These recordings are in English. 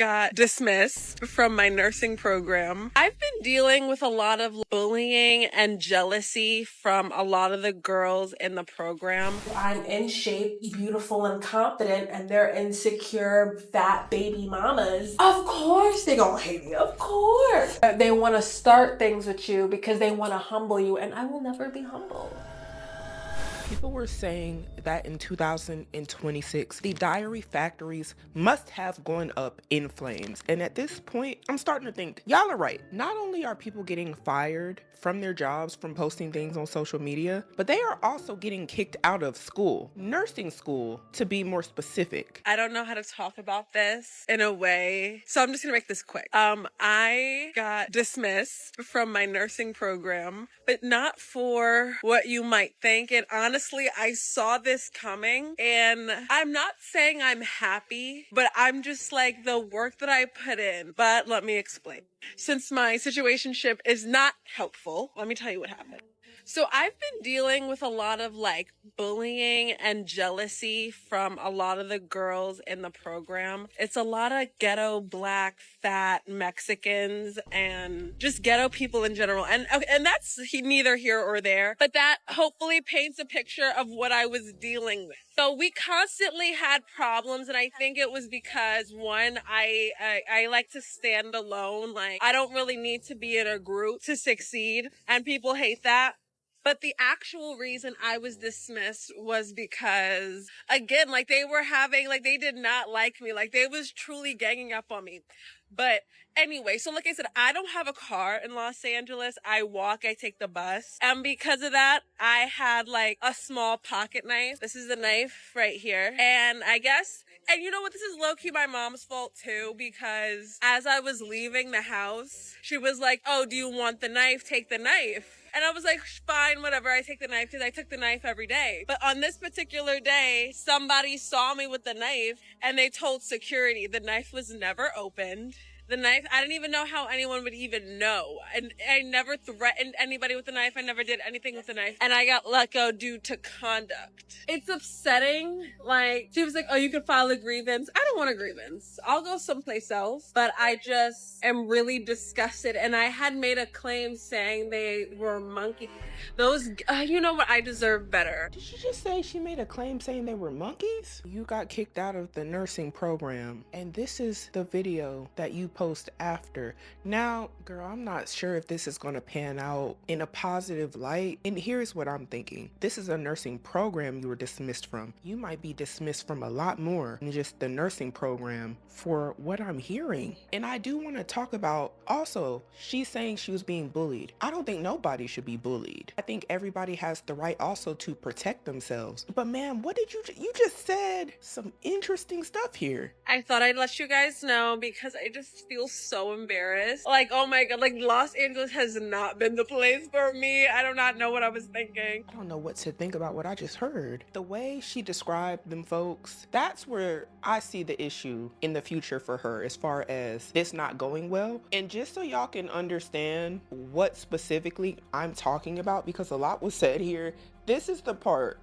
got dismissed from my nursing program. I've been dealing with a lot of bullying and jealousy from a lot of the girls in the program. I'm in shape, beautiful, and confident, and they're insecure, fat baby mamas. Of course they gonna hate me, of course. They wanna start things with you because they wanna humble you, and I will never be humbled. People were saying that in 2026, the diary factories must have gone up in flames. And at this point, I'm starting to think, y'all are right. Not only are people getting fired from their jobs from posting things on social media, but they are also getting kicked out of school, nursing school, to be more specific. I don't know how to talk about this in a way, so I'm just gonna make this quick. I got dismissed from my nursing program, but not for what you might think. And honestly, I saw this coming, and I'm not saying I'm happy, but I'm just like the work that I put in. But let me explain. Since my situationship is not helpful, let me tell you what happened. So I've been dealing with a lot of bullying and jealousy from a lot of the girls in the program. It's a lot of ghetto, black, fat Mexicans and just ghetto people in general. And that's neither here or there, but that hopefully paints a picture of what I was dealing with. So we constantly had problems, and I think it was because, one, I like to stand alone. I don't really need to be in a group to succeed, and people hate that. But the actual reason I was dismissed was because, again, they did not like me. They was truly ganging up on me. But anyway, so like I said, I don't have a car in Los Angeles. I walk, I take the bus. And because of that, I had a small pocket knife. This is the knife right here. And and you know what? This is low-key my mom's fault too, because as I was leaving the house, she was like, "Oh, do you want the knife? Take the knife." And I was like, fine, whatever, I take the knife, because I took the knife every day. But on this particular day, somebody saw me with the knife, and they told security. The knife was never opened. The knife, I didn't even know how anyone would even know. And I never threatened anybody with the knife. I never did anything with the knife. And I got let go due to conduct. It's upsetting. She was like, "Oh, you can file a grievance." I don't want a grievance. I'll go someplace else. But I just am really disgusted. And I had made a claim saying they were monkeys. You know what? I deserve better. Did she just say she made a claim saying they were monkeys? You got kicked out of the nursing program, and this is the video that you post after. Now, girl, I'm not sure if this is going to pan out in a positive light, and here's what I'm thinking. This is a nursing program you were dismissed from. You might be dismissed from a lot more than just the nursing program for what I'm hearing. And I do want to talk about also, she's saying she was being bullied. I don't think nobody should be bullied. I think everybody has the right also to protect themselves. But man, what did you just said some interesting stuff here. I thought I'd let you guys know because I just feel so embarrassed. Oh my God, Los Angeles has not been the place for me. I do not know what I was thinking. I don't know what to think about what I just heard. The way she described them folks, that's where I see the issue in the future for her as far as this not going well. And just so y'all can understand what specifically I'm talking about, because a lot was said here, this is the part,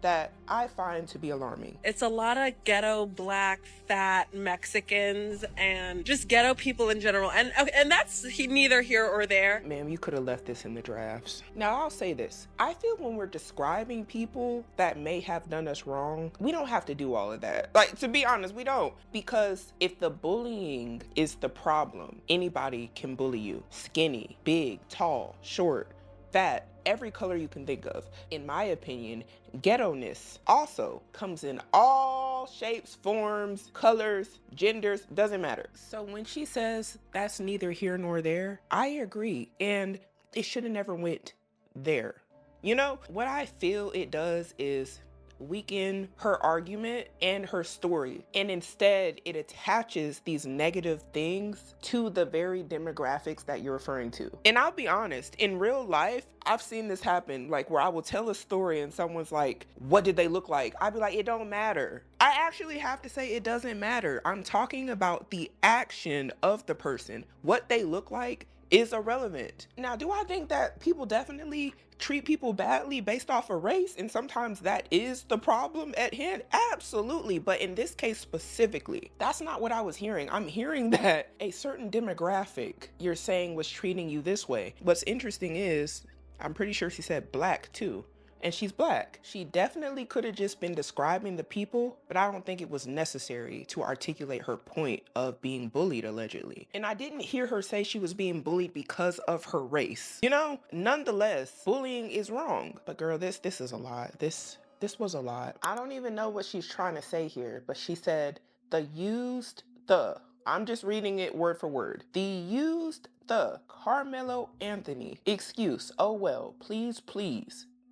that I find to be alarming. It's a lot of ghetto, black, fat Mexicans and just ghetto people in general. And that's neither here or there. Ma'am, you could have left this in the drafts. Now, I'll say this. I feel when we're describing people that may have done us wrong, we don't have to do all of that. To be honest, we don't. Because if the bullying is the problem, anybody can bully you. Skinny, big, tall, short, fat, every color you can think of. In my opinion, ghetto-ness also comes in all shapes, forms, colors, genders, doesn't matter. So when she says that's neither here nor there, I agree. And it should have never went there. You know, what I feel it does is weaken her argument and her story, and instead it attaches these negative things to the very demographics that you're referring to. And I'll be honest, in real life I've seen this happen, where I will tell a story and someone's like, "What did they look like?" I'd be like, "It don't matter." I actually have to say it doesn't matter. I'm talking about the action of the person. What they look like is irrelevant. Now, do I think that people definitely treat people badly based off of race, and sometimes that is the problem at hand? Absolutely. But in this case specifically, that's not what I was hearing. I'm hearing that a certain demographic you're saying was treating you this way. What's interesting is, I'm pretty sure she said black too. And she's black. She definitely could have just been describing the people, but I don't think it was necessary to articulate her point of being bullied allegedly. And I didn't hear her say she was being bullied because of her race. You know, nonetheless, bullying is wrong. But girl, this is a lot. This was a lot. I don't even know what she's trying to say here, but she said I'm just reading it word for word. The Carmelo Anthony excuse. Oh well, please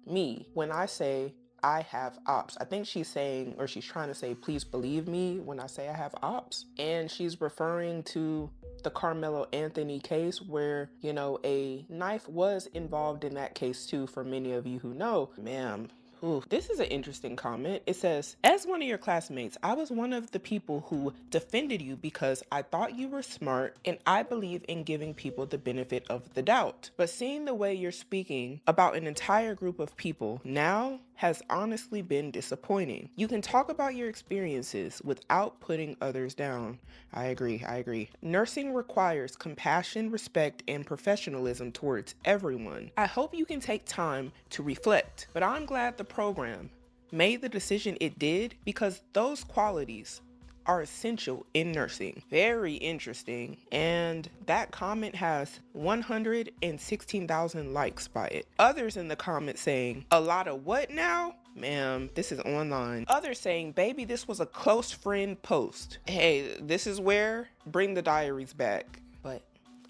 me when I say I have ops. I think she's saying, or she's trying to say, please believe me when I say I have ops. And she's referring to the Carmelo Anthony case where, you know, a knife was involved in that case too, for many of you who know. Ma'am, ooh, this is an interesting comment. It says, as one of your classmates, I was one of the people who defended you because I thought you were smart and I believe in giving people the benefit of the doubt. But seeing the way you're speaking about an entire group of people now has honestly been disappointing. You can talk about your experiences without putting others down. I agree. Nursing requires compassion, respect, and professionalism towards everyone. I hope you can take time to reflect, but I'm glad the program made the decision it did because those qualities are essential in nursing. Very interesting. And that comment has 116,000 likes by it. Others in the comments saying, a lot of what now? Ma'am, this is online. Others saying, baby, this was a close friend post. Hey, this is where bring the diaries back. But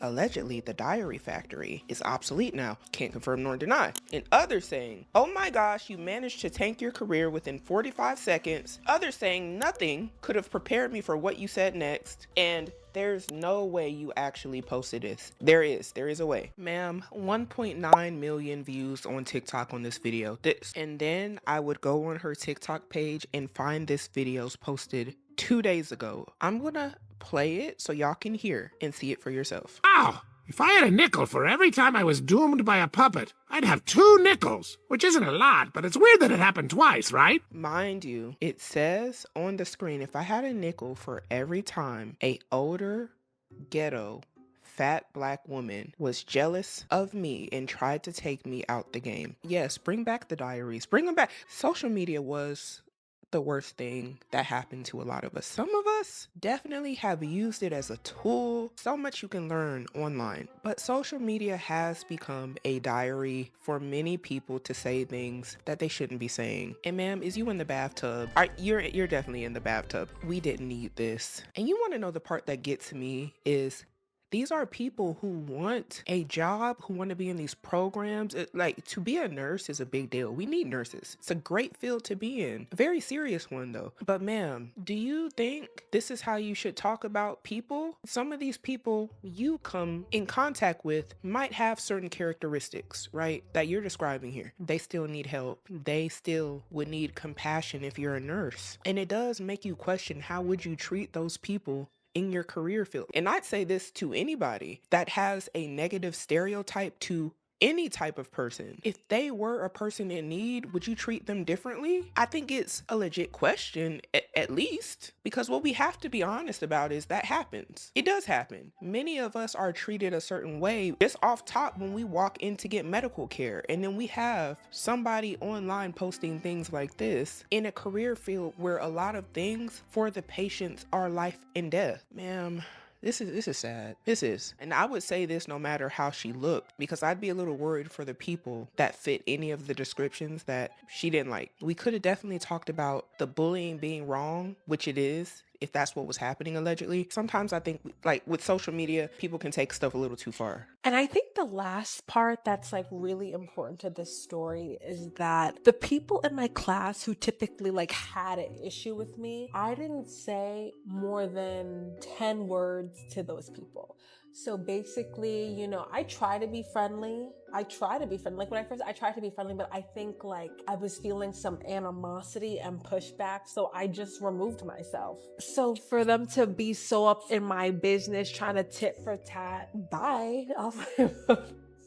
allegedly, the diary factory is obsolete now. Can't confirm nor deny. And others saying, oh my gosh, you managed to tank your career within 45 seconds. Others saying nothing could have prepared me for what you said next. And there's no way you actually posted this. There is a way. Ma'am, 1.9 million views on TikTok on this video. And then I would go on her TikTok page and find this video's posted 2 days ago. I'm gonna play it so y'all can hear and see it for yourself. Wow! If I had a nickel for every time I was doomed by a puppet, I'd have 2 nickels, which isn't a lot, but it's weird that it happened twice, right? Mind you, it says on the screen, if I had a nickel for every time a older, ghetto, fat black woman was jealous of me and tried to take me out the game. Yes, bring back the diaries. Bring them back. Social media was the worst thing that happened to a lot of us. Some of us definitely have used it as a tool. So much you can learn online. But social media has become a diary for many people to say things that they shouldn't be saying. And ma'am, is you in the bathtub? You're definitely in the bathtub. We didn't need this. And you want to know the part that gets me is these are people who want a job, who want to be in these programs. Like, to be a nurse is a big deal. We need nurses. It's a great field to be in. A very serious one, though. But ma'am, do you think this is how you should talk about people? Some of these people you come in contact with might have certain characteristics, right, that you're describing here. They still need help. They still would need compassion if you're a nurse. And it does make you question, how would you treat those people in your career field? And I'd say this to anybody that has a negative stereotype to any type of person. If they were a person in need, would you treat them differently? I think it's a legit question, at least, because what we have to be honest about is that happens. It does happen. Many of us are treated a certain way just off top when we walk in to get medical care. And then we have somebody online posting things like this in a career field where a lot of things for the patients are life and death. Ma'am, this is sad. This is. And I would say this no matter how she looked, because I'd be a little worried for the people that fit any of the descriptions that she didn't like. We could have definitely talked about the bullying being wrong, which it is, if that's what was happening allegedly. Sometimes I think, like, with social media, people can take stuff a little too far. And I think the last part that's like really important to this story is that the people in my class who typically like had an issue with me, I didn't say more than 10 words to those people. So basically, you know, I try to be friendly. Like when I tried to be friendly, but I think like I was feeling some animosity and pushback. So I just removed myself. So for them to be so up in my business, trying to tit for tat, bye.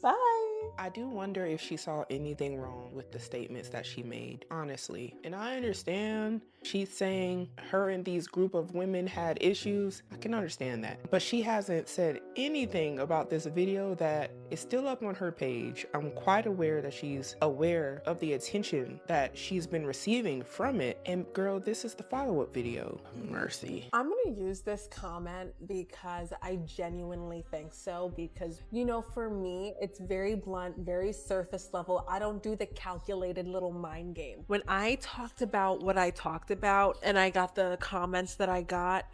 Bye. I do wonder if she saw anything wrong with the statements that she made, honestly. And I understand she's saying her and these group of women had issues. I can understand that. But she hasn't said anything about this video that is still up on her page. I'm quite aware that she's aware of the attention that she's been receiving from it. And girl, this is the follow-up video. Mercy. I'm gonna use this comment because I genuinely think so, because, you know, for me, it's very blunt, very surface level. I don't do the calculated little mind game. When I talked about what I talked about and I got the comments that I got,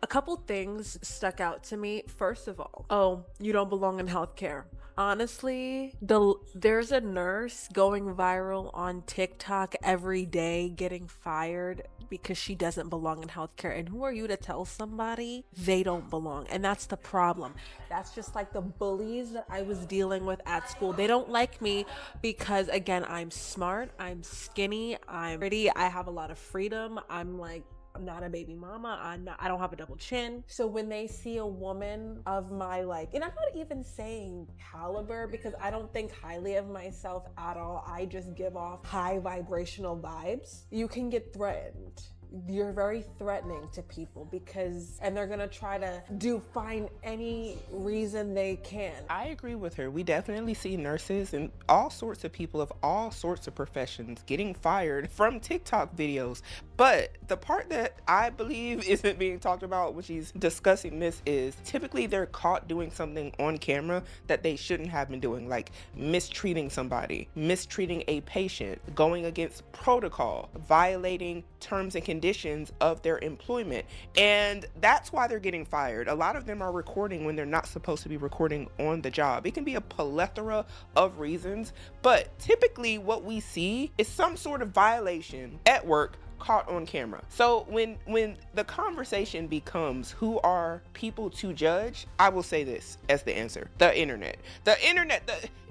a couple things stuck out to me. First of all, oh, you don't belong in healthcare. Honestly, there's a nurse going viral on TikTok every day getting fired because she doesn't belong in healthcare. And who are you to tell somebody they don't belong? And that's the problem. That's just like the bullies that I was dealing with at school. They don't like me because, again, I'm smart, I'm skinny, I'm pretty, I have a lot of freedom. I'm not a baby mama. I don't have a double chin. So when they see a woman of my and I'm not even saying caliber because I don't think highly of myself at all. I just give off high vibrational vibes. You can get threatened. You're very threatening to people and they're gonna try to find any reason they can. I agree with her. We definitely see nurses and all sorts of people of all sorts of professions getting fired from TikTok videos. But the part that I believe isn't being talked about when she's discussing this is typically they're caught doing something on camera that they shouldn't have been doing, like mistreating somebody, mistreating a patient, going against protocol, violating terms and conditions of their employment. And that's why they're getting fired. A lot of them are recording when they're not supposed to be recording on the job. It can be a plethora of reasons, but typically what we see is some sort of violation at work caught on camera. So when the conversation becomes who are people to judge, I will say this as the answer: the internet.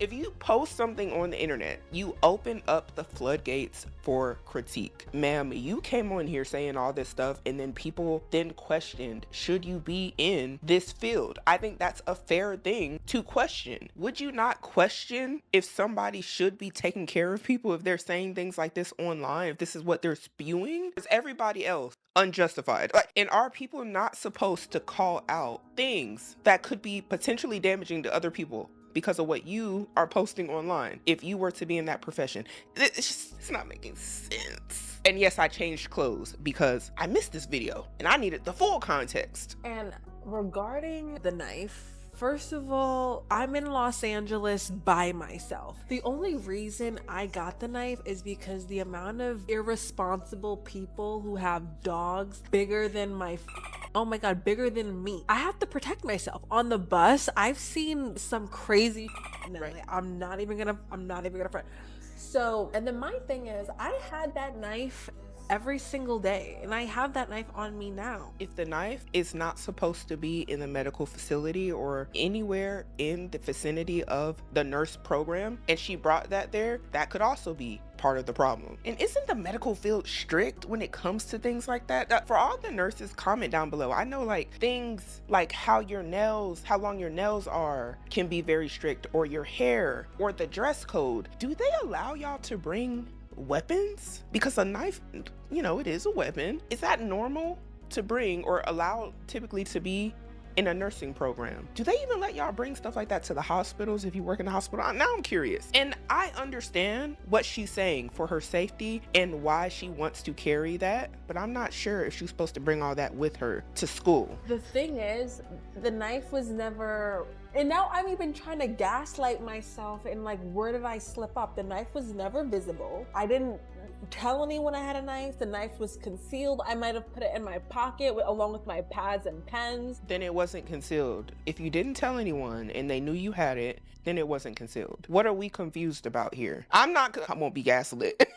If you post something on the internet, you open up the floodgates for critique. Ma'am, you came on here saying all this stuff and then people then questioned, should you be in this field? I think that's a fair thing to question. Would you not question if somebody should be taking care of people if they're saying things like this online, if this is what they're spewing? Is everybody else unjustified? And are people not supposed to call out things that could be potentially damaging to other people because of what you are posting online if you were to be in that profession? It's not making sense. And yes, I changed clothes because I missed this video and I needed the full context. And regarding the knife, first of all, I'm in Los Angeles by myself. The only reason I got the knife is because the amount of irresponsible people who have dogs bigger than bigger than me. I have to protect myself. On the bus, I've seen some crazy Right. I'm not even gonna front. So, and then my thing is, I had that knife every single day, and I have that knife on me now. If the knife is not supposed to be in the medical facility or anywhere in the vicinity of the nurse program, and she brought that there, that could also be part of the problem. And isn't the medical field strict when it comes to things like that? For all the nurses, comment down below. I know things like how long your nails are can be very strict, or your hair, or the dress code. Do they allow y'all to bring weapons? Because a knife, it is a weapon. Is that normal to bring or allowed typically to be in a nursing program? Do they even let y'all bring stuff like that to the hospitals if you work in the hospital? Now I'm curious. And I understand what she's saying for her safety and why she wants to carry that, but I'm not sure if she's supposed to bring all that with her to school. The thing is, the knife was never, and now I'm even trying to gaslight myself and where did I slip up? The knife was never visible. I didn't tell anyone I had a knife. The knife was concealed. I might have put it in my pocket along with my pads and pens. Then it wasn't concealed. If you didn't tell anyone and they knew you had it, then it wasn't concealed. What are we confused about here? I won't be gaslit.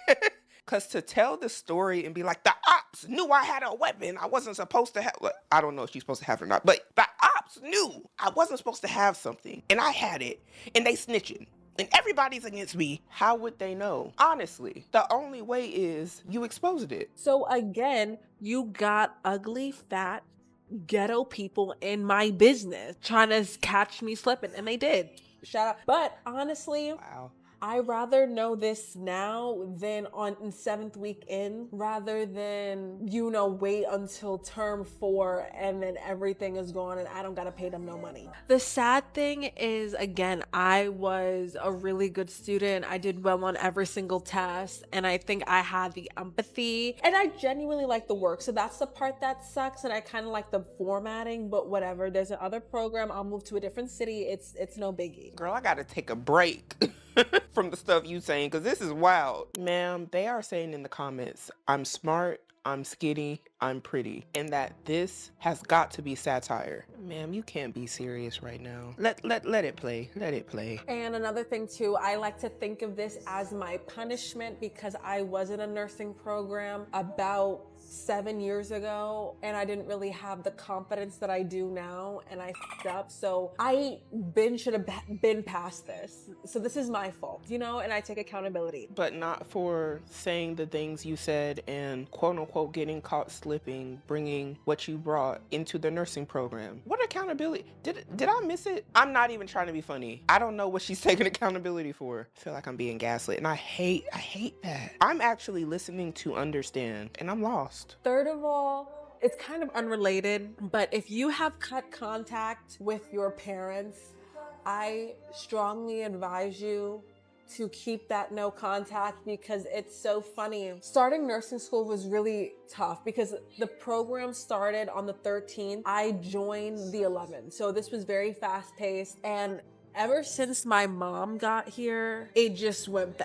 Because to tell the story and be like, the ops knew I had a weapon, I wasn't supposed to have, I don't know if she's supposed to have it or not, but the ops cops knew I wasn't supposed to have something, and I had it, and they snitching, and everybody's against me, how would they know? Honestly, the only way is you exposed it. So again, you got ugly, fat, ghetto people in my business trying to catch me slipping, and they did. Shout out. But honestly, Wow. I rather know this now than in 7th week in, rather than, wait until term 4 and then everything is gone and I don't gotta pay them no money. The sad thing is, again, I was a really good student. I did well on every single test, and I think I had the empathy, and I genuinely like the work. So that's the part that sucks, and I kind of like the formatting, but whatever. There's another program. I'll move to a different city. It's no biggie. Girl, I gotta take a break from the stuff you saying, because this is wild. Ma'am, they are saying in the comments, I'm smart, I'm skinny, I'm pretty, and that this has got to be satire. Ma'am, you can't be serious right now. Let it play. Let it play. And another thing too, I like to think of this as my punishment because I was in a nursing program about 7 years ago, and I didn't really have the confidence that I do now, and I f***ed up. So I should have been past this. So this is my fault, and I take accountability. But not for saying the things you said and quote unquote getting caught slipping, bringing what you brought into the nursing program. What accountability? Did I miss it? I'm not even trying to be funny. I don't know what she's taking accountability for. I feel like I'm being gaslit, and I hate that. I'm actually listening to understand, and I'm lost. Third of all, it's kind of unrelated, but if you have cut contact with your parents, I strongly advise you to keep that no contact, because it's so funny. Starting nursing school was really tough because the program started on the 13th. I joined the 11th. So this was very fast paced, and ever since my mom got here, it just went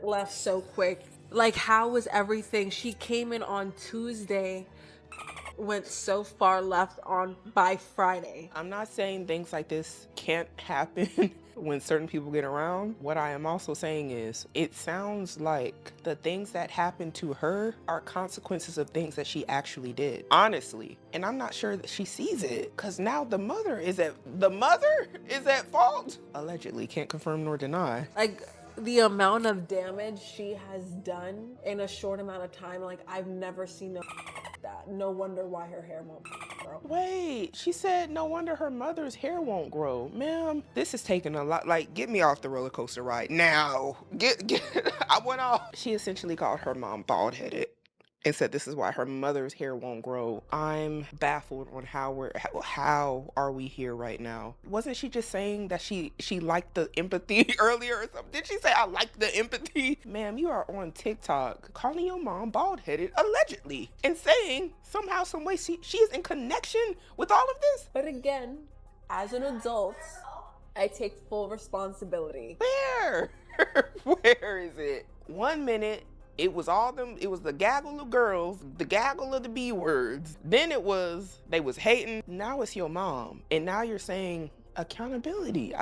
left so quick. Like, how was everything? She came in on Tuesday, went so far left on by Friday. I'm not saying things like this can't happen when certain people get around. What I am also saying is, it sounds like the things that happened to her are consequences of things that she actually did. Honestly. And I'm not sure that she sees it, because now the mother is at fault. Allegedly, can't confirm nor deny. Like, the amount of damage she has done in a short amount of time, like, I've never seen that. No wonder why her hair won't grow. Wait, she said no wonder her mother's hair won't grow. Ma'am, this is taking a lot. Like, get me off the roller coaster ride now. I went off. She essentially called her mom bald-headed and said this is why her mother's hair won't grow. I'm baffled on how are we here right now? Wasn't she just saying that she liked the empathy earlier or something? Did she say I like the empathy? Ma'am, you are on TikTok calling your mom bald-headed allegedly and saying somehow, some way she is in connection with all of this. But again, as an adult, I take full responsibility. Where? Where is it? 1 minute it was the gaggle of girls, the gaggle of the B words. Then they was hating. Now it's your mom. And now you're saying accountability.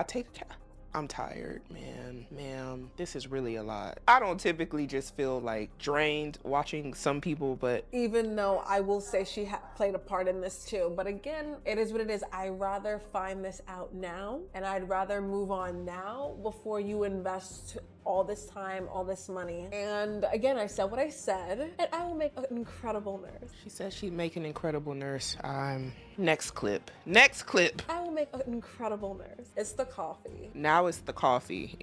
I'm tired, man. Ma'am, this is really a lot. I don't typically just feel like drained watching some people, but even though I will say she played a part in this too. But again, it is what it is. I rather find this out now, and I'd rather move on now before you invest all this time, all this money. And again, I said what I said, and I will make an incredible nurse. She said she'd make an incredible nurse. Next clip. I will make an incredible nurse. It's the coffee. Now it's the coffee.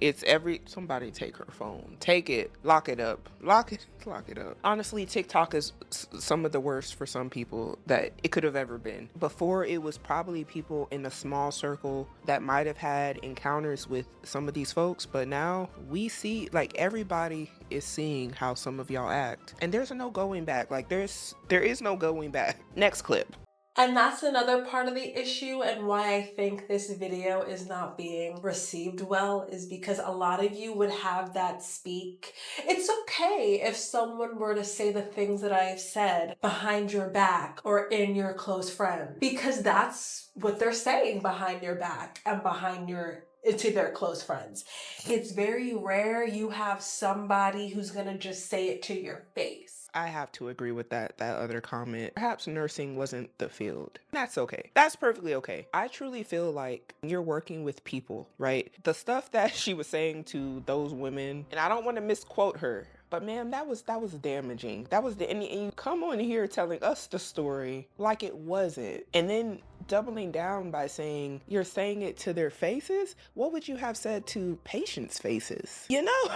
Somebody take her phone. Take it. Lock it up. Lock it up. Honestly, TikTok is some of the worst for some people that it could have ever been. Before, it was probably people in a small circle that might have had encounters with some of these folks, but now we see, like, everybody is seeing how some of y'all act, and there's no going back. Like, there is no going back. Next clip. And that's another part of the issue, and why I think this video is not being received well, is because a lot of you would have that speak. It's okay if someone were to say the things that I've said behind your back or in your close friend, because that's what they're saying behind your back and to their close friends. It's very rare you have somebody who's gonna just say it to your face. I have to agree with that other comment. Perhaps nursing wasn't the field. That's okay. That's perfectly okay. I truly feel like you're working with people, right? The stuff that she was saying to those women, and I don't want to misquote her, but man, that was damaging. That was and you come on here telling us the story like it wasn't. And then doubling down by saying you're saying it to their faces. What would you have said to patients' faces? You know,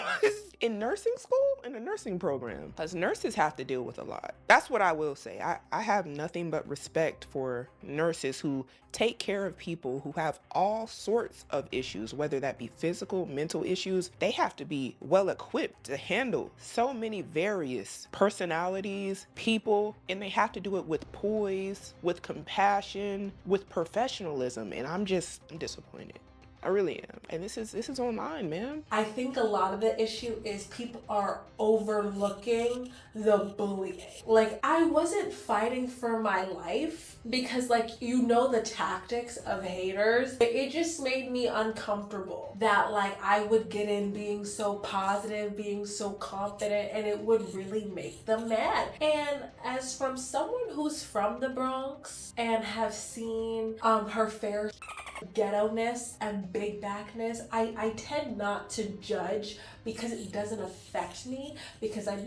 in nursing school, in a nursing program, because nurses have to deal with a lot. That's what I will say. I have nothing but respect for nurses who take care of people who have all sorts of issues, whether that be physical, mental issues. They have to be well equipped to handle so many various personalities, people, and they have to do it with poise, with compassion, with professionalism. And I'm disappointed. I really am. And this is online, man. I think a lot of the issue is people are overlooking the bullying. Like, I wasn't fighting for my life because, like, you know, the tactics of haters. It just made me uncomfortable that, like, I would get in being so positive, being so confident, and it would really make them mad. And as from someone who's from the Bronx and have seen her fair ghetto-ness and big backness, I tend not to judge because it doesn't affect me because I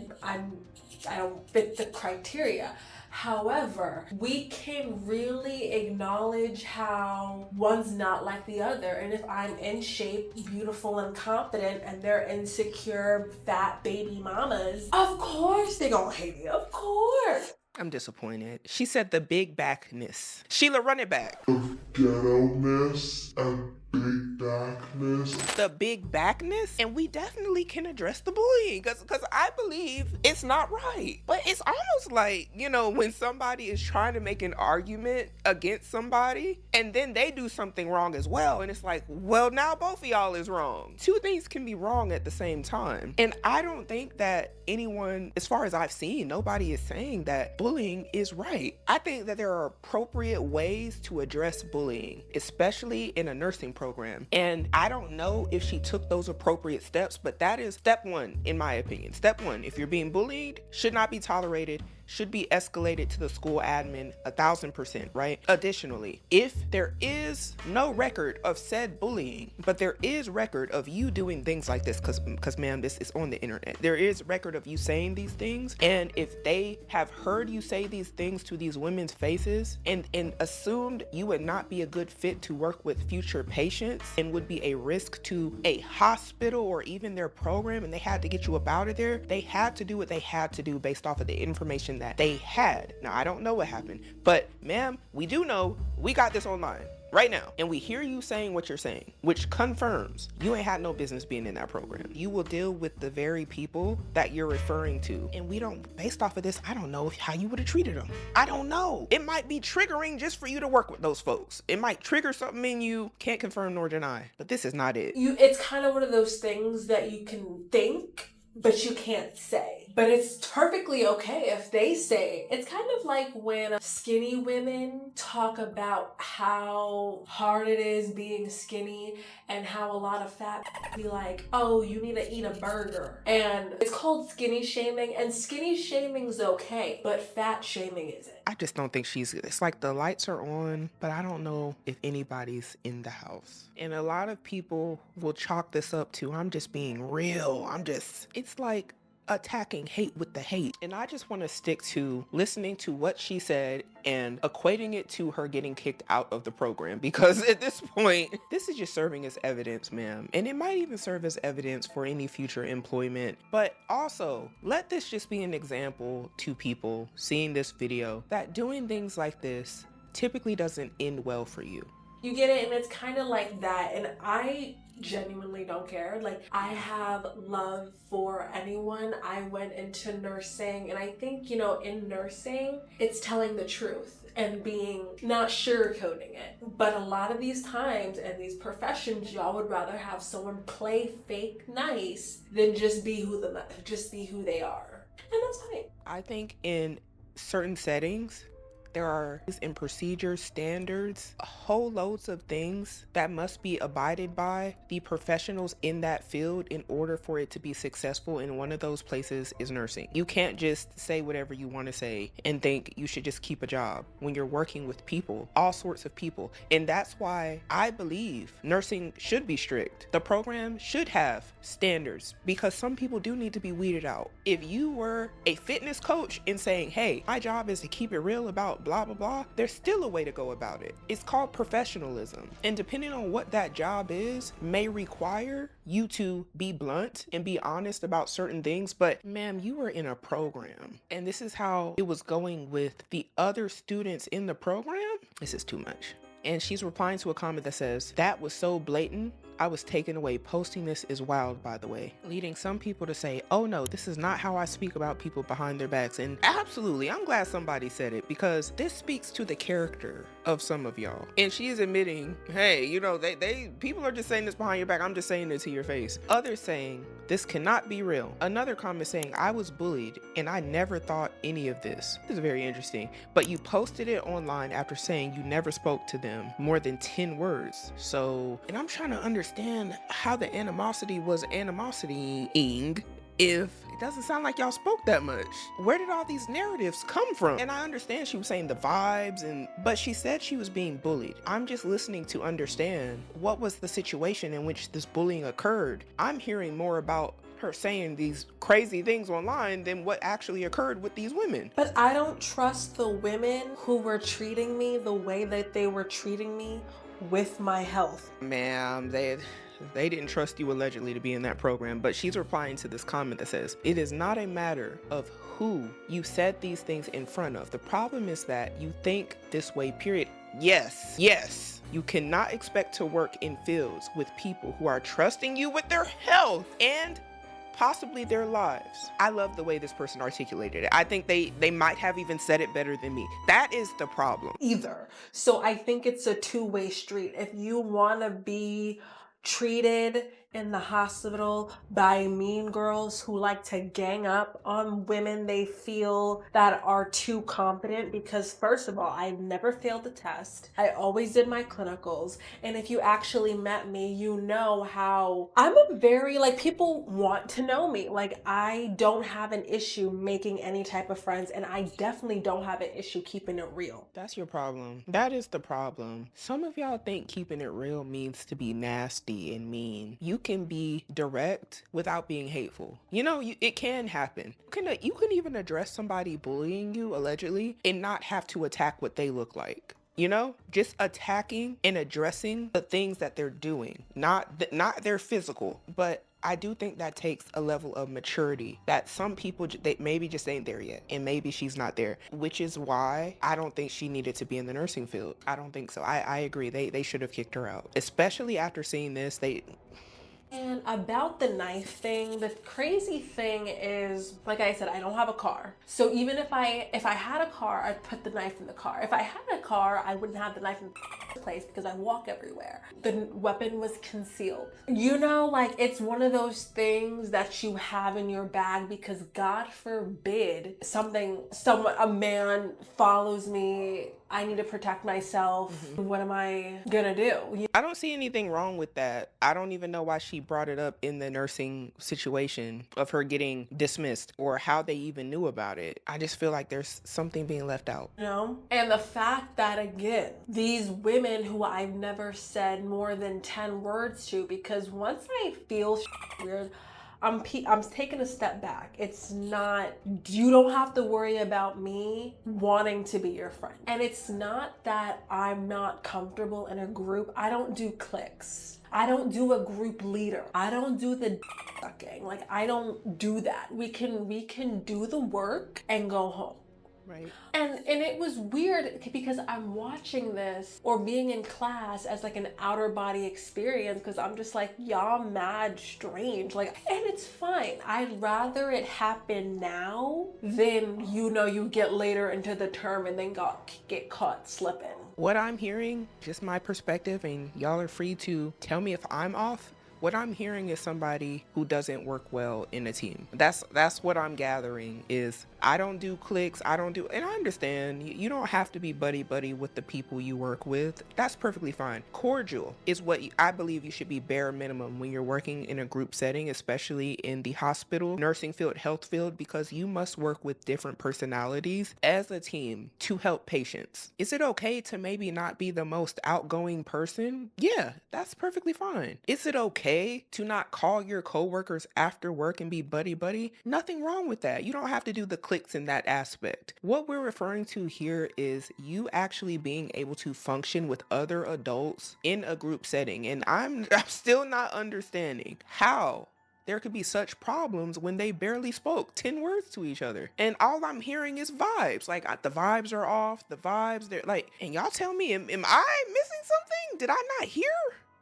don't fit the criteria. However, we can really acknowledge how one's not like the other. And if I'm in shape, beautiful, and confident, and they're insecure, fat baby mamas, of course they gonna hate me. Of course. I'm disappointed. She said the big backness. Sheila, run it back. Ghetto-ness and big backness. The big backness, and we definitely can address the bullying because I believe it's not right. But it's almost like, you know, when somebody is trying to make an argument against somebody and then they do something wrong as well, and it's like, well, now both of y'all is wrong. Two things can be wrong at the same time. And I don't think that anyone, as far as I've seen, nobody is saying that bullying is right. I think that there are appropriate ways to address bullying, especially in a nursing program. And I don't know if she took those appropriate steps, but that is step one, in my opinion. Step one, if you're being bullied, should not be tolerated, should be escalated to the school admin 1,000%, right? Additionally, if there is no record of said bullying, but there is record of you doing things like this, because ma'am, this is on the internet. There is record of you saying these things, and if they have heard you say these things to these women's faces and assumed you would not be a good fit to work with future patients and would be a risk to a hospital or even their program, and they had to get you up out of there, they had to do what they had to do based off of the information that they had. Now, I don't know what happened, but ma'am, we do know we got this online right now, and we hear you saying what you're saying, which confirms you ain't had no business being in that program. You will deal with the very people that you're referring to, and we don't, based off of this, I don't know how you would have treated them. I don't know. It might be triggering just for you to work with those folks. It might trigger something in you, can't confirm nor deny, but this is not it. It's kind of one of those things that you can think, but you can't say. But it's perfectly okay if they say. It's kind of like when skinny women talk about how hard it is being skinny and how a lot of fat be like, oh, you need to eat a burger. And it's called skinny shaming, and skinny shaming's okay, but fat shaming isn't. I just don't think it's like the lights are on, but I don't know if anybody's in the house. And a lot of people will chalk this up to, I'm just being real. It's like attacking hate with the hate. And I just want to stick to listening to what she said and equating it to her getting kicked out of the program, because at this point, this is just serving as evidence, ma'am. And it might even serve as evidence for any future employment. But also, let this just be an example to people seeing this video that doing things like this typically doesn't end well for you. You get it? And it's kind of like that. And I genuinely don't care. Like, I have love for anyone. I went into nursing, and I think, you know, in nursing, it's telling the truth and being not sugarcoating it. But a lot of these times in these professions, y'all would rather have someone play fake nice than just be who they are. And that's fine. I think in certain settings, there are in procedures, standards, whole loads of things that must be abided by the professionals in that field in order for it to be successful. And one of those places is nursing. You can't just say whatever you want to say and think you should just keep a job when you're working with people, all sorts of people. And that's why I believe nursing should be strict. The program should have standards because some people do need to be weeded out. If you were a fitness coach and saying, hey, my job is to keep it real about blah, blah, blah, there's still a way to go about it. It's called professionalism. And depending on what that job is, may require you to be blunt and be honest about certain things. But ma'am, you were in a program. And this is how it was going with the other students in the program. This is too much. And she's replying to a comment that says, that was so blatant, I was taken away. Posting this is wild, by the way. Leading some people to say, oh no, this is not how I speak about people behind their backs. And absolutely, I'm glad somebody said it because this speaks to the character of some of y'all. And she is admitting, hey, you know, people are just saying this behind your back. I'm just saying it to your face. Others saying, this cannot be real. Another comment saying, I was bullied and I never thought any of this. This is very interesting. But you posted it online after saying you never spoke to them more than 10 words. So, and I'm trying to understand how the animosity was animosity-ing if it doesn't sound like y'all spoke that much. Where did all these narratives come from? And I understand she was saying the vibes, but she said she was being bullied. I'm just listening to understand what was the situation in which this bullying occurred. I'm hearing more about her saying these crazy things online than what actually occurred with these women. But I don't trust the women who were treating me the way that they were treating me with my health. Ma'am, they didn't trust you allegedly to be in that program, but she's replying to this comment that says, it is not a matter of who you said these things in front of. The problem is that you think this way, period. Yes. You cannot expect to work in fields with people who are trusting you with their health and possibly their lives. I love the way this person articulated it. I think they might have even said it better than me. That is the problem. Either. So I think it's a two-way street. If you want to be treated in the hospital by mean girls who like to gang up on women they feel that are too competent, because first of all, I never failed the test. I always did my clinicals. And if you actually met me, you know how I'm a very, people want to know me. I don't have an issue making any type of friends, and I definitely don't have an issue keeping it real. That's your problem. That is the problem. Some of y'all think keeping it real means to be nasty and mean. You can be direct without being hateful. You know, it can happen. You can even address somebody bullying you allegedly and not have to attack what they look like. You know, just attacking and addressing the things that they're doing, not their physical, but I do think that takes a level of maturity that some people, they maybe just ain't there yet. And maybe she's not there, which is why I don't think she needed to be in the nursing field. I don't think so. I agree. They should have kicked her out, especially after seeing this. And about the knife thing, the crazy thing is, like I said, I don't have a car. So even if I had a car, I'd put the knife in the car. If I had a car, I wouldn't have the knife in the place because I walk everywhere. The weapon was concealed. You know, it's one of those things that you have in your bag because God forbid a man follows me. I need to protect myself. Mm-hmm. What am I gonna do? I don't see anything wrong with that. I don't even know why she brought it up in the nursing situation of her getting dismissed or how they even knew about it. I just feel like there's something being left out. You know? And the fact that, again, these women who I've never said more than 10 words to, because once I feel weird, I'm taking a step back. It's not, you don't have to worry about me wanting to be your friend. And it's not that I'm not comfortable in a group. I don't do cliques. I don't do a group leader. I don't do the sucking. I don't do that. We can do the work and go home. Right. And it was weird because I'm watching this or being in class as an outer body experience because I'm just y'all mad strange. And it's fine. I'd rather it happen now than, you get later into the term and then get caught slipping. What I'm hearing, just my perspective, and y'all are free to tell me if I'm off. What I'm hearing is somebody who doesn't work well in a team. That's what I'm gathering is I don't do clicks. And I understand you don't have to be buddy with the people you work with. That's perfectly fine. Cordial is what I believe you should be bare minimum when you're working in a group setting, especially in the hospital, nursing field, health field, because you must work with different personalities as a team to help patients. Is it okay to maybe not be the most outgoing person? Yeah, that's perfectly fine. Is it okay to not call your coworkers after work and be buddy? Nothing wrong with that. You don't have to do the clicks in that aspect. What we're referring to here is you actually being able to function with other adults in a group setting. And I'm still not understanding how there could be such problems when they barely spoke 10 words to each other. And all I'm hearing is vibes. Like, the vibes are off, they're like, and y'all tell me, am I missing something? Did I not hear?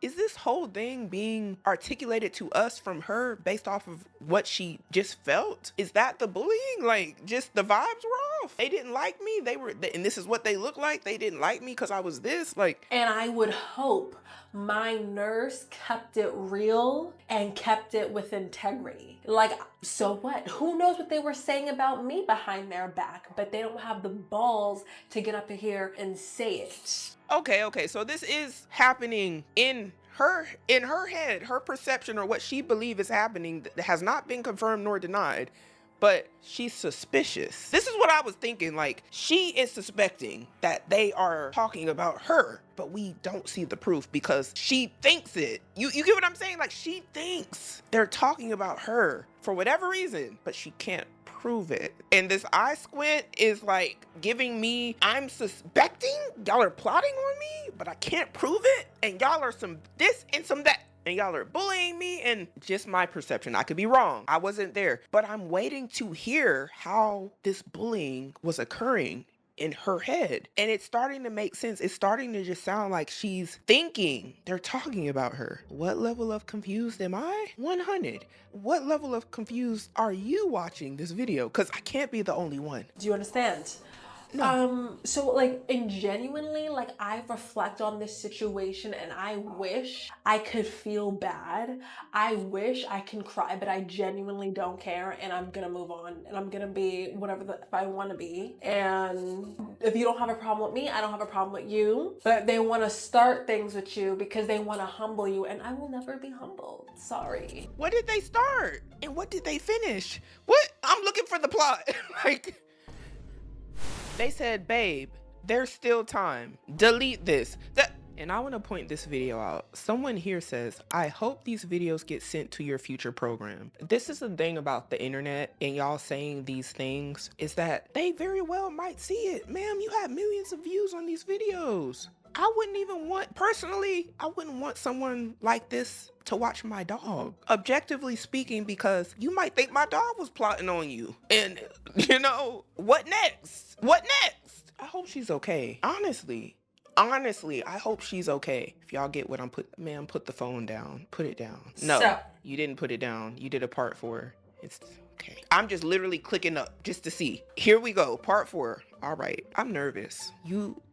Is this whole thing being articulated to us from her based off of what she just felt? Is that the bullying? Like, just the vibes were off. They didn't like me. And this is what they look like. They didn't like me because I was this. Like, and I would hope my nurse kept it real and kept it with integrity. Like, so what? Who knows what they were saying about me behind their back, but they don't have the balls to get up here and say it. Okay, so this is happening in her head, her perception, or what she believes is happening that has not been confirmed nor denied, but she's suspicious. This is what I was thinking, like, she is suspecting that they are talking about her, but we don't see the proof because she thinks it. You get what I'm saying? Like, she thinks they're talking about her for whatever reason, but she can't prove it. And this eye squint is like giving me, I'm suspecting y'all are plotting on me, but I can't prove it. And y'all are some this and some that. And y'all are bullying me, and just my perception. I could be wrong. I wasn't there. But I'm waiting to hear how this bullying was occurring in her head. And it's starting to make sense. It's starting to just sound like she's thinking they're talking about her. What level of confused am I? 100. What level of confused are you watching this video? Because I can't be the only one. Do you understand? No. So like, and genuinely, like, I reflect on this situation and I wish I could feel bad. I wish I can cry, but I genuinely don't care, and I'm gonna move on, and I'm gonna be whatever I want to be. And if you don't have a problem with me, I don't have a problem with you. But they want to start things with you because they want to humble you, and I will never be humbled. Sorry. What did they start? And what did they finish? What? I'm looking for the plot. Like, they said, babe, there's still time. Delete this. And I want to point this video out. Someone here says, I hope these videos get sent to your future program. This is the thing about the internet and y'all saying these things, is that they very well might see it. Ma'am, you have millions of views on these videos. I wouldn't want someone like this to watch my dog. Objectively speaking, because you might think my dog was plotting on you. And, what next? I hope she's okay. Honestly, I hope she's okay. If y'all get what I'm ma'am, put the phone down. Put it down. No, you didn't put it down. You did a part 4. It's okay. I'm just literally clicking up just to see. Here we go, part 4. All right, I'm nervous.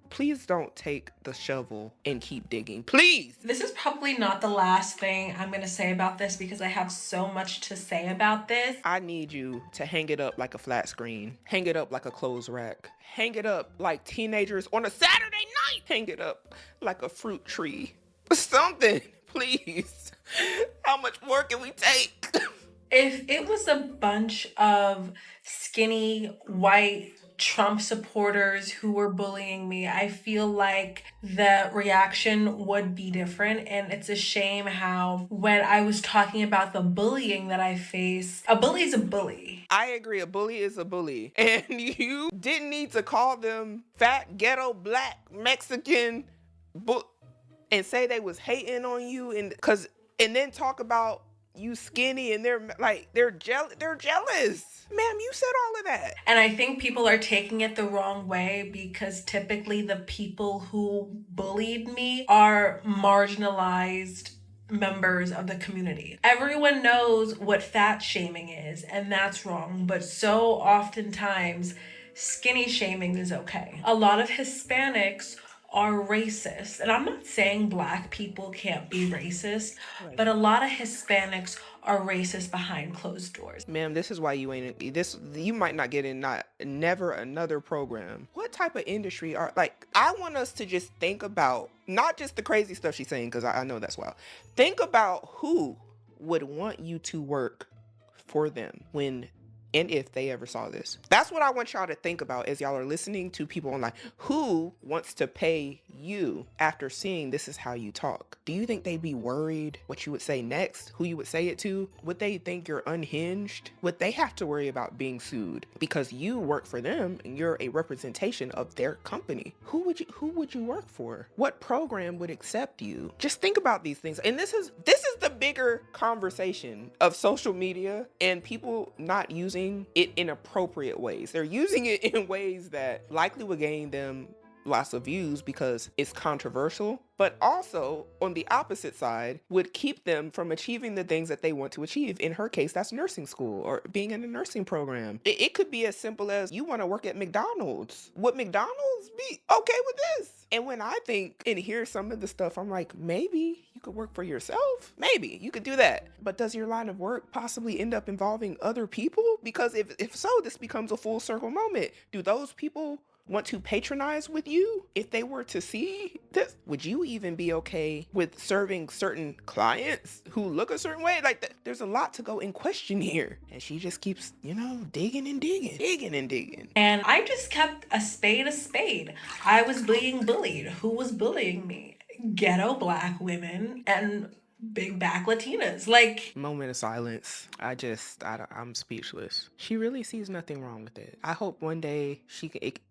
Please don't take the shovel and keep digging. Please. This is probably not the last thing I'm going to say about this because I have so much to say about this. I need you to hang it up like a flat screen. Hang it up like a clothes rack. Hang it up like teenagers on a Saturday night. Hang it up like a fruit tree. Something, please. How much more can we take? If it was a bunch of skinny, white Trump supporters who were bullying me, I feel like the reaction would be different. And it's a shame how when I was talking about the bullying that I face, a bully is a bully. I agree. A bully is a bully. And you didn't need to call them fat, ghetto, black, Mexican, and say they was hating on you and then talk about you skinny and they're jealous. Ma'am, you said all of that. And I think people are taking it the wrong way because typically the people who bullied me are marginalized members of the community. Everyone knows what fat shaming is, and that's wrong, but so oftentimes skinny shaming is okay. A lot of Hispanics are racist. And I'm not saying Black people can't be racist, but a lot of Hispanics are racist behind closed doors. Ma'am, this is why you might not get in never another program. What type of industry I want us to just think about, not just the crazy stuff she's saying, because I know that's wild. Think about who would want you to work for them when and if they ever saw this. That's what I want y'all to think about as y'all are listening to people online. Who wants to pay you after seeing this is how you talk? Do you think they'd be worried what you would say next? Who you would say it to? Would they think you're unhinged? Would they have to worry about being sued because you work for them and you're a representation of their company? Who would you work for? What program would accept you? Just think about these things. And this is the bigger conversation of social media and people not using it in appropriate ways. They're using it in ways that likely would gain them lots of views because it's controversial, but also on the opposite side would keep them from achieving the things that they want to achieve. In her case, that's nursing school or being in a nursing program. It could be as simple as you want to work at McDonald's. Would McDonald's be okay with this? And when I think and hear some of the stuff, I'm like, maybe you could work for yourself. Maybe you could do that. But does your line of work possibly end up involving other people? Because if so, this becomes a full circle moment. Do those people want to patronize with you if they were to see this? Would you even be okay with serving certain clients who look a certain way? There's a lot to go in question here. And she just keeps, digging and digging. And I just kept a spade a spade. I was being bullied. Who was bullying me? Ghetto Black women and big back Latinas. Moment of silence. I'm speechless. She really sees nothing wrong with it. I hope one day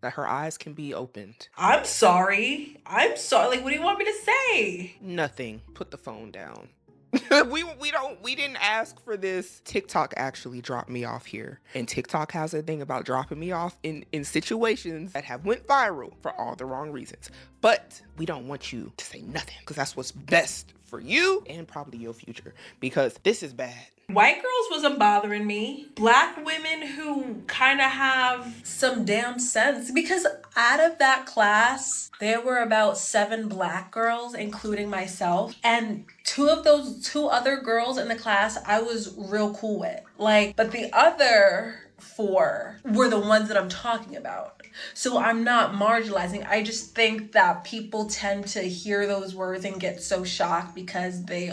her eyes can be opened. I'm sorry. What do you want me to say? Nothing. Put the phone down. We didn't ask for this. TikTok actually dropped me off here. And TikTok has a thing about dropping me off in situations that have went viral for all the wrong reasons. But we don't want you to say nothing because that's what's best for you and probably your future, because this is bad. White girls wasn't bothering me. Black women who kind of have some damn sense, because out of that class, there were about 7 Black girls, including myself. And 2 of those 2 other girls in the class, I was real cool with. But the other 4 were the ones that I'm talking about. So I'm not marginalizing. I just think that people tend to hear those words and get so shocked because they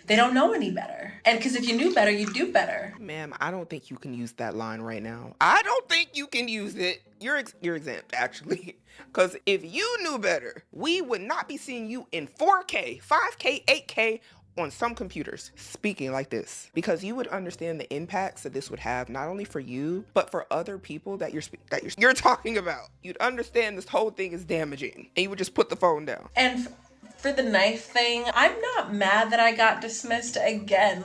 don't know any better. And because if you knew better, you'd do better. Ma'am, I don't think you can use that line right now. I don't think you can use it. You're exempt, actually. Because if you knew better, we would not be seeing you in 4K, 5K, 8K on some computers speaking like this, because you would understand the impacts that this would have not only for you but for other people that you're talking about. You'd understand this whole thing is damaging and you would just put the phone down. And for the knife thing, I'm not mad that I got dismissed again.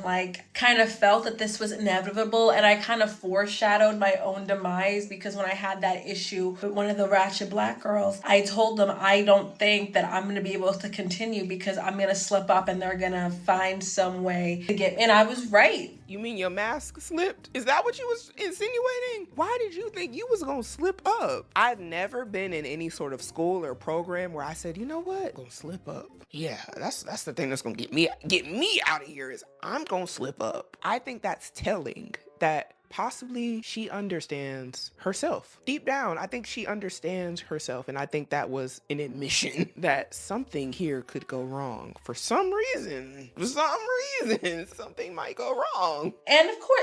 Kind of felt that this was inevitable, and I kind of foreshadowed my own demise, because when I had that issue with one of the ratchet Black girls, I told them I don't think that I'm going to be able to continue because I'm going to slip up and they're going to find some way to get, and I was right. You mean your mask slipped? Is that what you was insinuating? Why did you think you was gonna slip up? I've never been in any sort of school or program where I said, you know what? I'm gonna slip up. Yeah, that's the thing that's gonna get me out of here, is I'm gonna slip up. I think that's telling that possibly she understands herself. Deep down, I think she understands herself, and I think that was an admission that something here could go wrong. For some reason, something might go wrong. And of course,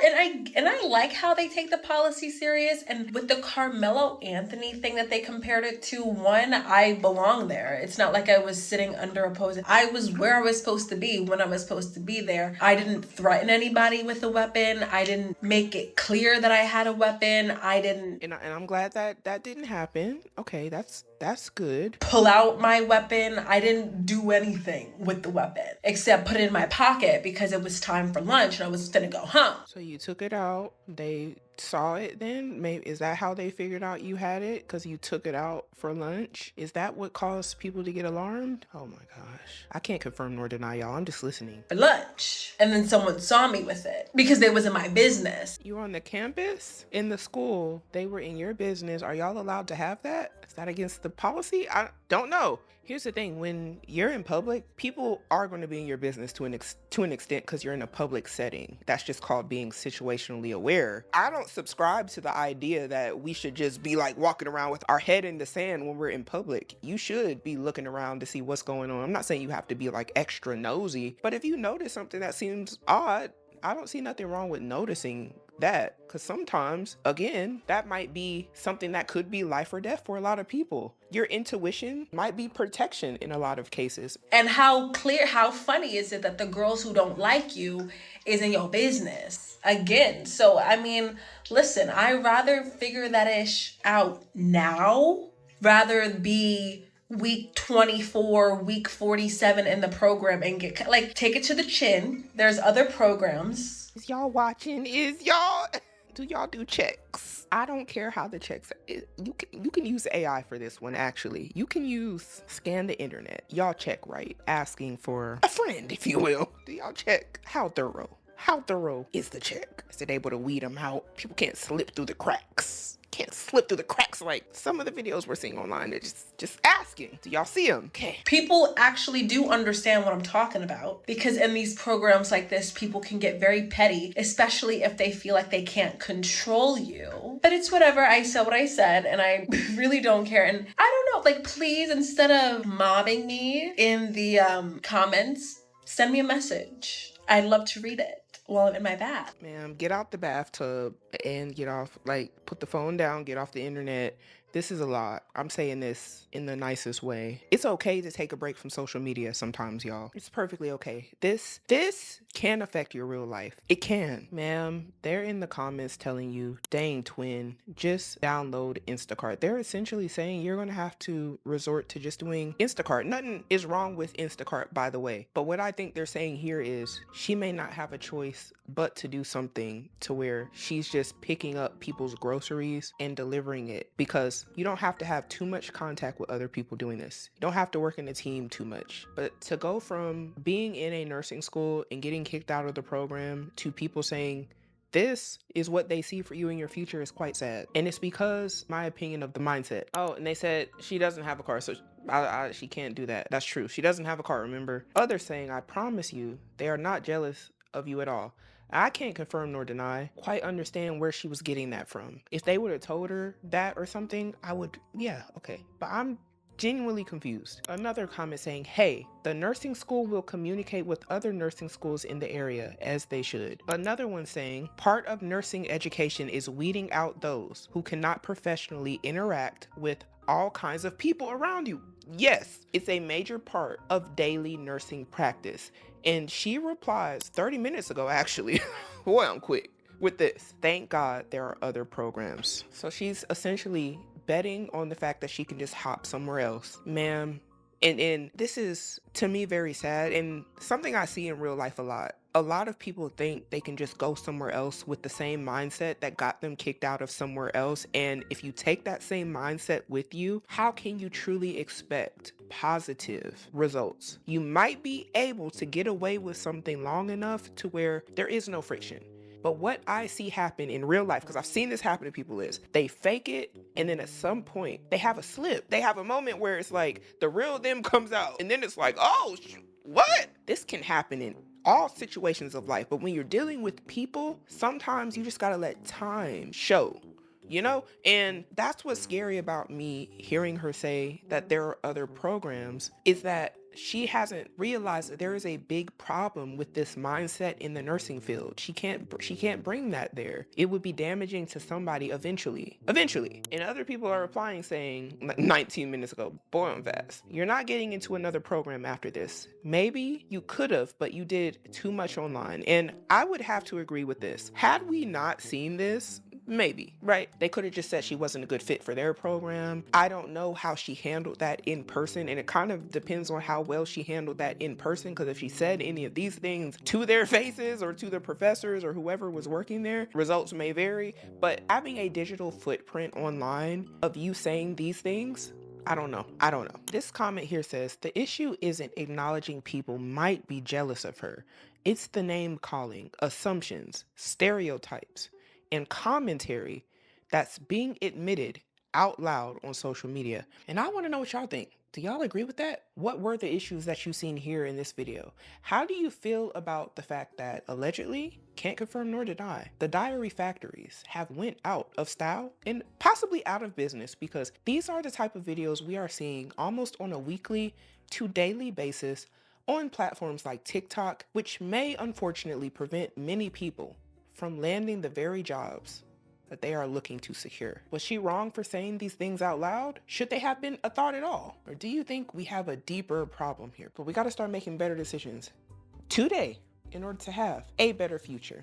and I like how they take the policy serious. And with the Carmelo Anthony thing that they compared it to, one, I belong there. It's not like I was sitting under opposing. I was where I was supposed to be when I was supposed to be there. I didn't threaten anybody with a weapon. I didn't make it clear that I had a weapon. I didn't. And I'm glad that didn't happen. Okay, that's good. Pull out my weapon. I didn't do anything with the weapon except put it in my pocket because it was time for lunch and I was gonna go home. So you took it out. They saw it then? Maybe is that how they figured out you had it? Because you took it out for lunch? Is that what caused people to get alarmed? Oh my gosh. I can't confirm nor deny, y'all. I'm just listening. For lunch. And then someone saw me with it because they was in my business. You were on the campus? In the school? They were in your business. Are y'all allowed to have that? Is that against the the policy? I don't know. Here's the thing, when you're in public, people are going to be in your business to an extent because you're in a public setting. That's just called being situationally aware. I don't subscribe to the idea that we should just be like walking around with our head in the sand when we're in public. You should be looking around to see what's going on. I'm not saying you have to be like extra nosy, but if you notice something that seems odd, I don't see nothing wrong with noticing that, because sometimes, again, that might be something that could be life or death for a lot of people. Your intuition might be protection in a lot of cases. And how funny is it that the girls who don't like you is in your business again? So, I mean, listen, I rather figure that ish out now rather be week 24, week 47 in the program and get like take it to the chin. There's other programs. Is y'all watching? Do y'all do checks? I don't care how the checks, you can use AI for this one. Actually, you can scan the internet. Y'all check, right? Asking for a friend, if you will. Do y'all check? How thorough is the check? Is it able to weed them out? People can't slip through the cracks. Like some of the videos we're seeing online. They're just asking, do y'all see them? Okay. People actually do understand what I'm talking about, because in these programs like this, people can get very petty, especially if they feel like they can't control you. But it's whatever. I said what I said, and I really don't care. And I don't know, like, please, instead of mobbing me in the comments, send me a message. I'd love to read it while I'm in my bath. Ma'am, get out the bathtub and get off, like, put the phone down, get off the internet. This is a lot. I'm saying this in the nicest way. It's okay to take a break from social media sometimes, y'all. It's perfectly okay. This can affect your real life. It can. Ma'am, they're in the comments telling you, dang twin, just download Instacart. They're essentially saying you're going to have to resort to just doing Instacart. Nothing is wrong with Instacart, by the way. But what I think they're saying here is she may not have a choice but to do something to where she's just picking up people's groceries and delivering it, because you don't have to have too much contact with other people doing this. You don't have to work in a team too much. But to go from being in a nursing school and getting kicked out of the program to people saying this is what they see for you in your future is quite sad. And it's because, my opinion, of the mindset. Oh, and they said she doesn't have a car, so she can't do that. That's true. She doesn't have a car, remember? Others saying, I promise you, they are not jealous of you at all. I can't confirm nor deny, quite understand where she was getting that from. If they would have told her that or something, I would, yeah, okay. But I'm genuinely confused. Another comment saying, hey, the nursing school will communicate with other nursing schools in the area, as they should. Another one saying, part of nursing education is weeding out those who cannot professionally interact with all kinds of people around you. Yes, it's a major part of daily nursing practice. And she replies 30 minutes ago, actually. Boy, I'm quick with this. Thank God there are other programs. So she's essentially betting on the fact that she can just hop somewhere else. Ma'am, and this is, to me, very sad, and something I see in real life a lot. A lot of people think they can just go somewhere else with the same mindset that got them kicked out of somewhere else. And if you take that same mindset with you, how can you truly expect positive results? You might be able to get away with something long enough to where there is no friction. But what I see happen in real life, because I've seen this happen to people, is they fake it, and then at some point they have a slip. They have a moment where it's like the real them comes out, and then it's like, oh, what? This can happen in all situations of life. But when you're dealing with people, sometimes you just gotta let time show. You know, and that's what's scary about me hearing her say that there are other programs, is that she hasn't realized that there is a big problem with this mindset in the nursing field. She can't bring that there. It would be damaging to somebody eventually. And other people are replying saying, like 19 minutes ago, boy, I'm fast. You're not getting into another program after this. Maybe you could have, but you did too much online. And I would have to agree with this. Had we not seen this, maybe, right? They could have just said she wasn't a good fit for their program. I don't know how she handled that in person, and it kind of depends on how well she handled that in person, because if she said any of these things to their faces or to the professors or whoever was working there, results may vary. But having a digital footprint online of you saying these things, I don't know. This comment here says, the issue isn't acknowledging people might be jealous of her. It's the name calling, assumptions, stereotypes, and commentary that's being admitted out loud on social media. And I want to know what y'all think. Do y'all agree with that? What were the issues that you've seen here in this video? How do you feel about the fact that allegedly, can't confirm nor deny, the diary factories have went out of style and possibly out of business, because these are the type of videos we are seeing almost on a weekly to daily basis on platforms like TikTok, which may unfortunately prevent many people from landing the very jobs that they are looking to secure. Was she wrong for saying these things out loud? Should they have been a thought at all? Or do you think we have a deeper problem here? But we got to start making better decisions today in order to have a better future.